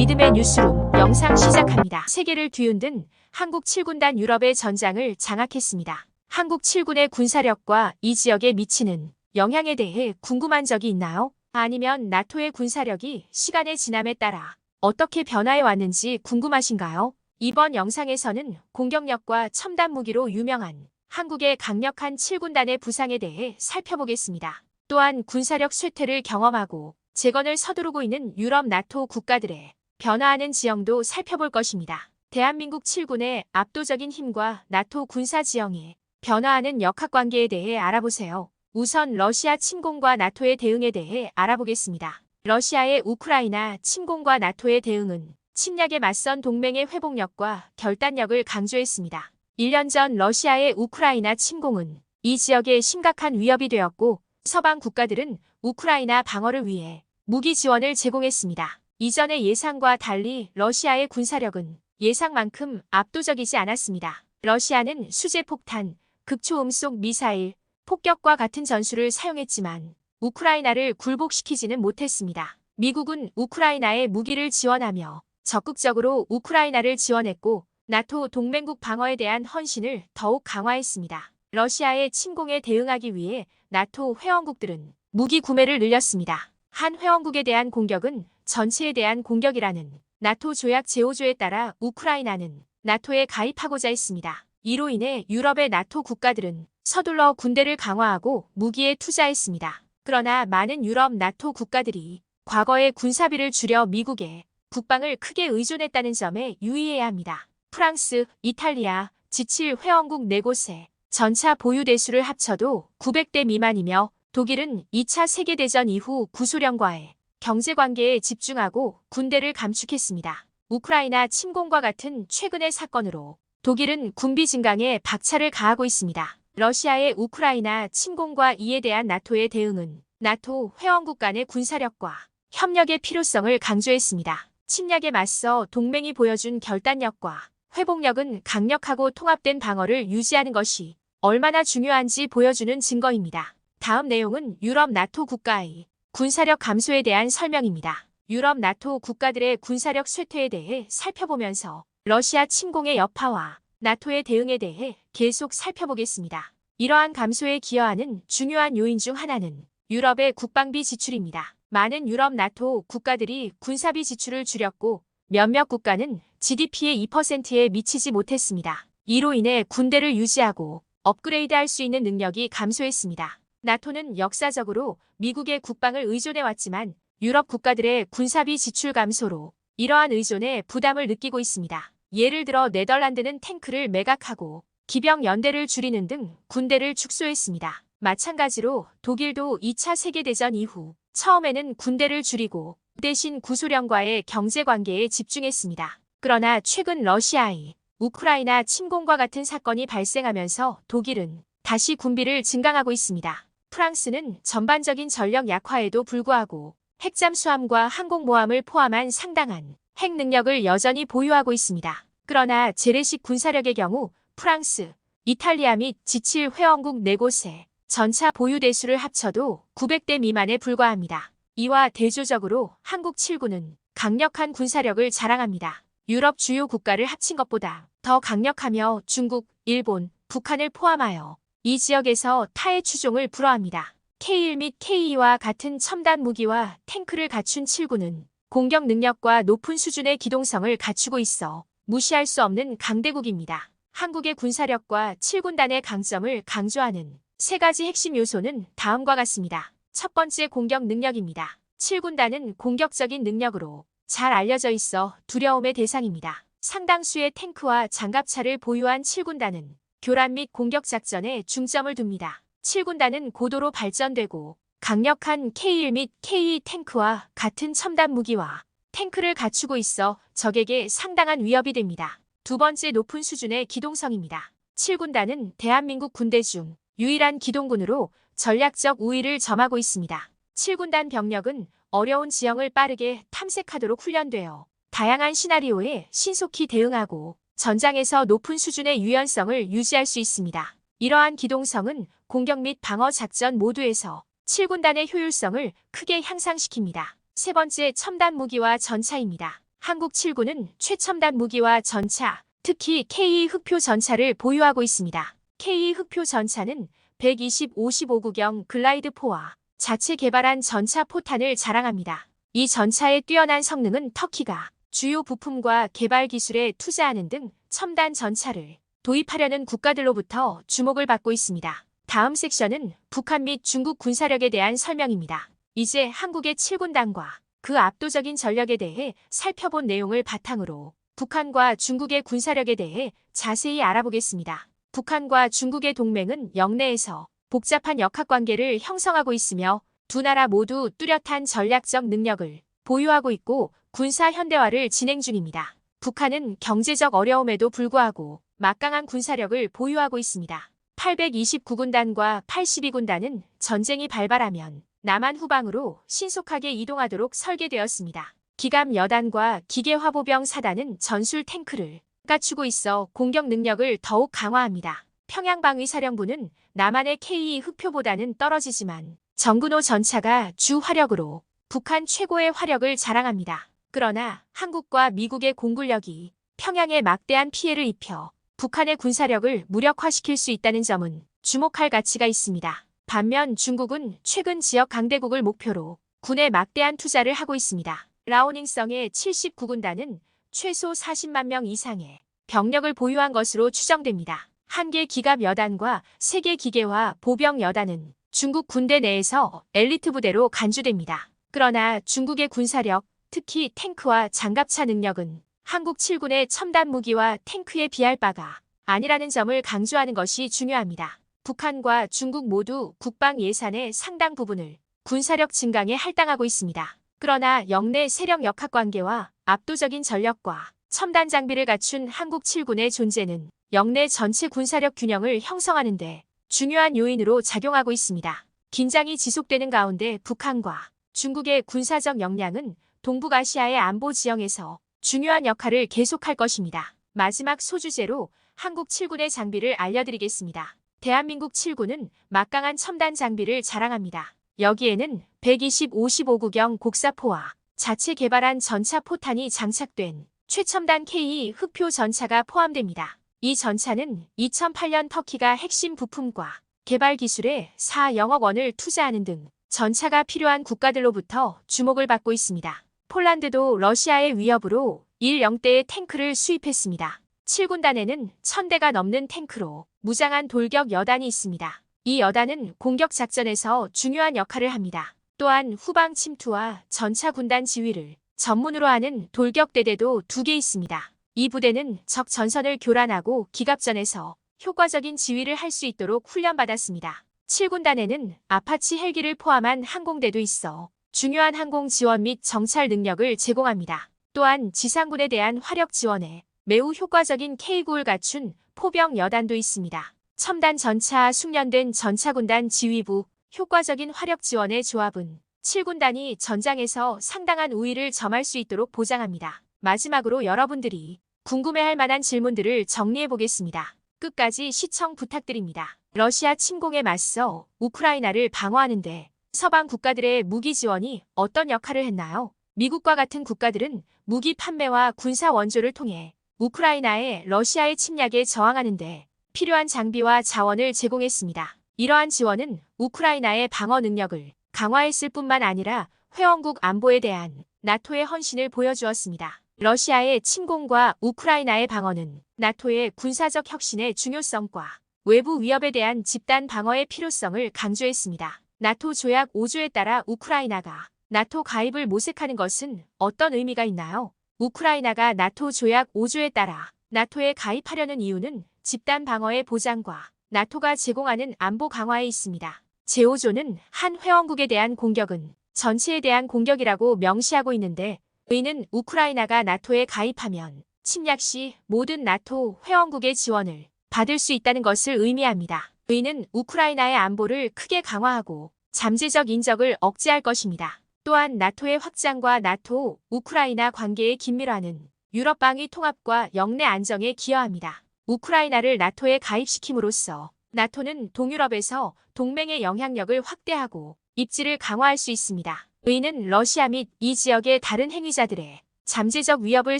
믿음의 뉴스룸 영상 시작합니다. 세계를 뒤흔든 한국 7군단 유럽의 전장을 장악했습니다. 한국 7군의 군사력과 이 지역에 미치는 영향에 대해 궁금한 적이 있나요? 아니면 나토의 군사력이 시간의 지남에 따라 어떻게 변화해 왔는지 궁금하신가요? 이번 영상에서는 공격력과 첨단 무기로 유명한 한국의 강력한 7군단의 부상에 대해 살펴보겠습니다. 또한 군사력 쇠퇴를 경험하고 재건을 서두르고 있는 유럽 나토 국가들의 변화하는 지형도 살펴볼 것입니다. 대한민국 7군의 압도적인 힘과 나토 군사 지형의 변화하는 역학관계에 대해 알아보세요. 우선 러시아 침공과 나토의 대응에 대해 알아보겠습니다. 러시아의 우크라이나 침공과 나토의 대응은 침략에 맞선 동맹의 회복력과 결단력을 강조했습니다. 1년 전 러시아의 우크라이나 침공은 이 지역에 심각한 위협이 되었고 서방 국가들은 우크라이나 방어를 위해 무기 지원을 제공했습니다. 이전의 예상과 달리 러시아의 군사력은 예상만큼 압도적이지 않았습니다. 러시아는 수제폭탄, 극초음속 미사일, 폭격과 같은 전술을 사용했지만 우크라이나를 굴복시키지는 못했습니다. 미국은 우크라이나에 무기를 지원하며 적극적으로 우크라이나를 지원했고 나토 동맹국 방어에 대한 헌신을 더욱 강화했습니다. 러시아의 침공에 대응하기 위해 나토 회원국들은 무기 구매를 늘렸습니다. 한 회원국에 대한 공격은 전체에 대한 공격이라는 나토 조약 제5조에 따라 우크라이나는 나토에 가입하고자 했습니다. 이로 인해 유럽의 나토 국가들은 서둘러 군대를 강화하고 무기에 투자했습니다. 그러나 많은 유럽 나토 국가들이 과거에 군사비를 줄여 미국의 국방을 크게 의존했다는 점에 유의해야 합니다. 프랑스, 이탈리아, G7 회원국 4곳의 전차 보유 대수를 합쳐도 900대 미만이며 독일은 2차 세계대전 이후 구소련과의 경제관계에 집중하고 군대를 감축했습니다. 우크라이나 침공과 같은 최근의 사건으로 독일은 군비 증강에 박차를 가하고 있습니다. 러시아의 우크라이나 침공과 이에 대한 나토의 대응은 나토 회원국 간의 군사력과 협력의 필요성을 강조했습니다. 침략에 맞서 동맹이 보여준 결단력과 회복력은 강력하고 통합된 방어를 유지하는 것이 얼마나 중요한지 보여주는 증거입니다. 다음 내용은 유럽 나토 국가의 군사력 감소에 대한 설명입니다. 유럽 나토 국가들의 군사력 쇠퇴에 대해 살펴보면서 러시아 침공의 여파와 나토의 대응에 대해 계속 살펴보겠습니다. 이러한 감소에 기여하는 중요한 요인 중 하나는 유럽의 국방비 지출입니다. 많은 유럽 나토 국가들이 군사비 지출을 줄였고 몇몇 국가는 GDP의 2%에 미치지 못했습니다. 이로 인해 군대를 유지하고 업그레이드할 수 있는 능력이 감소했습니다. 나토는 역사적으로 미국의 국방을 의존해왔지만 유럽 국가들의 군사비 지출 감소로 이러한 의존에 부담을 느끼고 있습니다. 예를 들어 네덜란드는 탱크를 매각하고 기병 연대를 줄이는 등 군대를 축소했습니다. 마찬가지로 독일도 2차 세계대전 이후 처음에는 군대를 줄이고 대신 구소련과의 경제관계에 집중했습니다. 그러나 최근 러시아의 우크라이나 침공과 같은 사건이 발생하면서 독일은 다시 군비를 증강하고 있습니다. 프랑스는 전반적인 전력 약화에도 불구하고 핵잠수함과 항공모함을 포함한 상당한 핵 능력을 여전히 보유하고 있습니다. 그러나 재래식 군사력의 경우 프랑스, 이탈리아 및 G7 회원국 4곳의 전차 보유 대수를 합쳐도 900대 미만에 불과합니다. 이와 대조적으로 한국 7군은 강력한 군사력을 자랑합니다. 유럽 주요 국가를 합친 것보다 더 강력하며 중국, 일본, 북한을 포함하여 이 지역에서 타의 추종을 불허합니다. K1 및 K2와 같은 첨단 무기와 탱크를 갖춘 7군은 공격 능력과 높은 수준의 기동성을 갖추고 있어 무시할 수 없는 강대국입니다. 한국의 군사력과 7군단의 강점을 강조하는 세 가지 핵심 요소는 다음과 같습니다. 첫 번째 공격 능력입니다. 7군단은 공격적인 능력으로 잘 알려져 있어 두려움의 대상입니다. 상당수의 탱크와 장갑차를 보유한 7군단은 교란 및 공격 작전에 중점을 둡니다. 7군단은 고도로 발전되고 강력한 K1 및 K2 탱크와 같은 첨단 무기와 탱크를 갖추고 있어 적에게 상당한 위협이 됩니다. 두 번째 높은 수준의 기동성입니다. 7군단은 대한민국 군대 중 유일한 기동군으로 전략적 우위를 점하고 있습니다. 7군단 병력은 어려운 지형을 빠르게 탐색하도록 훈련되어 다양한 시나리오에 신속히 대응하고 전장에서 높은 수준의 유연성을 유지할 수 있습니다. 이러한 기동성은 공격 및 방어 작전 모두에서 7군단의 효율성을 크게 향상시킵니다. 세 번째 첨단 무기와 전차입니다. 한국 7군은 최첨단 무기와 전차, 특히 K 흑표 전차를 보유하고 있습니다. K 흑표 전차는 120-55구경 글라이드포와 자체 개발한 전차 포탄을 자랑합니다. 이 전차의 뛰어난 성능은 터키가 주요 부품과 개발 기술에 투자하는 등 첨단 전차를 도입하려는 국가들로부터 주목을 받고 있습니다. 다음 섹션은 북한 및 중국 군사력에 대한 설명입니다. 이제 한국의 7군단과 그 압도적인 전력에 대해 살펴본 내용을 바탕으로 북한과 중국의 군사력에 대해 자세히 알아보겠습니다. 북한과 중국의 동맹은 영내에서 복잡한 역학관계를 형성하고 있으며 두 나라 모두 뚜렷한 전략적 능력을 보유하고 있고 군사 현대화를 진행 중입니다. 북한은 경제적 어려움에도 불구하고 막강한 군사력을 보유하고 있습니다. 829군단과 82군단은 전쟁이 발발하면 남한 후방으로 신속하게 이동하도록 설계되었습니다. 기갑 여단과 기계화보병 사단은 전술 탱크를 갖추고 있어 공격 능력을 더욱 강화합니다. 평양방위사령부는 남한의 K 흑표보다는 떨어지지만 정근호 전차가 주 화력으로 북한 최고의 화력을 자랑합니다. 그러나 한국과 미국의 공군력이 평양에 막대한 피해를 입혀 북한의 군사력을 무력화시킬 수 있다는 점은 주목할 가치가 있습니다. 반면 중국은 최근 지역 강대국을 목표로 군에 막대한 투자를 하고 있습니다. 라오닝성의 79군단은 최소 40만 명 이상의 병력을 보유한 것으로 추정됩니다. 한 개 기갑 여단과 3개 기계화 보병 여단은 중국 군대 내에서 엘리트 부대로 간주됩니다. 그러나 중국의 군사력, 특히 탱크와 장갑차 능력은 한국 7군의 첨단 무기와 탱크에 비할 바가 아니라는 점을 강조하는 것이 중요합니다. 북한과 중국 모두 국방 예산의 상당 부분을 군사력 증강에 할당하고 있습니다. 그러나 영내 세력 역학관계와 압도적인 전력과 첨단 장비를 갖춘 한국 7군의 존재는 영내 전체 군사력 균형을 형성하는 데 중요한 요인으로 작용하고 있습니다. 긴장이 지속되는 가운데 북한과 중국의 군사적 역량은 동북아시아의 안보 지형에서 중요한 역할을 계속할 것입니다. 마지막 소주제로 한국 7군의 장비를 알려드리겠습니다. 대한민국 7군은 막강한 첨단 장비를 자랑합니다. 여기에는 120-55구경 곡사포와 자체 개발한 전차 포탄이 장착된 최첨단 K 흑표 전차가 포함됩니다. 이 전차는 2008년 터키가 핵심 부품과 개발 기술에 4억억 원을 투자하는 등 전차가 필요한 국가들로부터 주목을 받고 있습니다. 폴란드도 러시아의 위협으로 10대의 탱크를 수입했습니다. 7군단에는 1000대가 넘는 탱크로 무장한 돌격 여단이 있습니다. 이 여단은 공격 작전에서 중요한 역할을 합니다. 또한 후방 침투와 전차 군단 지휘를 전문으로 하는 돌격대대도 2개 있습니다. 이 부대는 적 전선을 교란하고 기갑전에서 효과적인 지휘를 할 수 있도록 훈련받았습니다. 7군단에는 아파치 헬기를 포함한 항공대도 있어 중요한 항공 지원 및 정찰 능력을 제공합니다. 또한 지상군에 대한 화력 지원에 매우 효과적인 K9를 갖춘 포병 여단도 있습니다. 첨단 전차 숙련된 전차군단 지휘부, 효과적인 화력 지원의 조합은 7군단이 전장에서 상당한 우위를 점할 수 있도록 보장합니다. 마지막으로 여러분들이 궁금해할 만한 질문들을 정리해 보겠습니다. 끝까지 시청 부탁드립니다. 러시아 침공에 맞서 우크라이나를 방어하는데 서방 국가들의 무기 지원이 어떤 역할을 했나요? 미국과 같은 국가들은 무기 판매와 군사 원조를 통해 우크라이나의 러시아의 침략에 저항하는데 필요한 장비와 자원을 제공했습니다. 이러한 지원은 우크라이나의 방어 능력을 강화했을 뿐만 아니라 회원국 안보에 대한 나토의 헌신을 보여주었습니다. 러시아의 침공과 우크라이나의 방어는 나토의 군사적 혁신의 중요성과 외부 위협에 대한 집단 방어의 필요성을 강조했습니다. 나토 조약 5조에 따라 우크라이나가 나토 가입을 모색하는 것은 어떤 의미가 있나요? 우크라이나가 나토 조약 5조에 따라 나토에 가입하려는 이유는 집단 방어의 보장과 나토가 제공하는 안보 강화에 있습니다. 제5조는 한 회원국에 대한 공격은 전체에 대한 공격이라고 명시하고 있는데 이는 우크라이나가 나토에 가입하면 침략 시 모든 나토 회원국의 지원을 받을 수 있다는 것을 의미합니다. 이는 우크라이나의 안보를 크게 강화하고 잠재적 인적을 억제할 것입니다. 또한 나토의 확장과 나토, 우크라이나 관계의 긴밀화는 유럽 방위 통합과 영내 안정에 기여합니다. 우크라이나를 나토에 가입시킴으로써 나토는 동유럽에서 동맹의 영향력을 확대하고 입지를 강화할 수 있습니다. 이는 러시아 및 이 지역의 다른 행위자들의 잠재적 위협을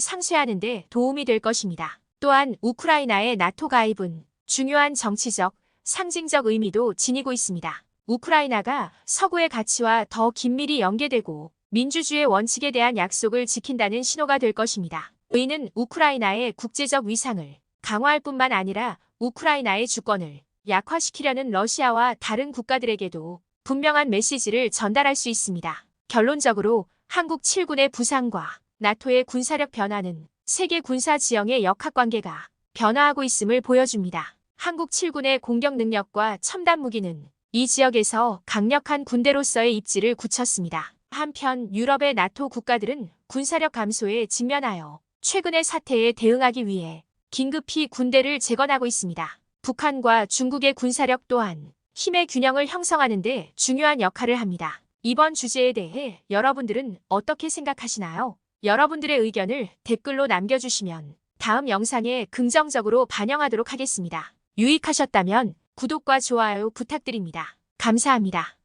상쇄하는 데 도움이 될 것입니다. 또한 우크라이나의 나토 가입은 중요한 정치적, 상징적 의미도 지니고 있습니다. 우크라이나가 서구의 가치와 더 긴밀히 연계되고 민주주의 원칙에 대한 약속을 지킨다는 신호가 될 것입니다. 이는 우크라이나의 국제적 위상을 강화할 뿐만 아니라 우크라이나의 주권을 약화시키려는 러시아와 다른 국가들에게도 분명한 메시지를 전달할 수 있습니다. 결론적으로 한국 7군의 부상과 나토의 군사력 변화는 세계 군사 지형의 역학관계가 변화하고 있음을 보여줍니다. 한국 7군의 공격 능력과 첨단 무기는 이 지역에서 강력한 군대로서의 입지를 굳혔습니다. 한편 유럽의 나토 국가들은 군사력 감소에 직면하여 최근의 사태에 대응하기 위해 긴급히 군대를 재건하고 있습니다. 북한과 중국의 군사력 또한 힘의 균형을 형성하는 데 중요한 역할을 합니다. 이번 주제에 대해 여러분들은 어떻게 생각하시나요? 여러분들의 의견을 댓글로 남겨주시면 다음 영상에 긍정적으로 반영하도록 하겠습니다. 유익하셨다면 구독과 좋아요 부탁드립니다. 감사합니다.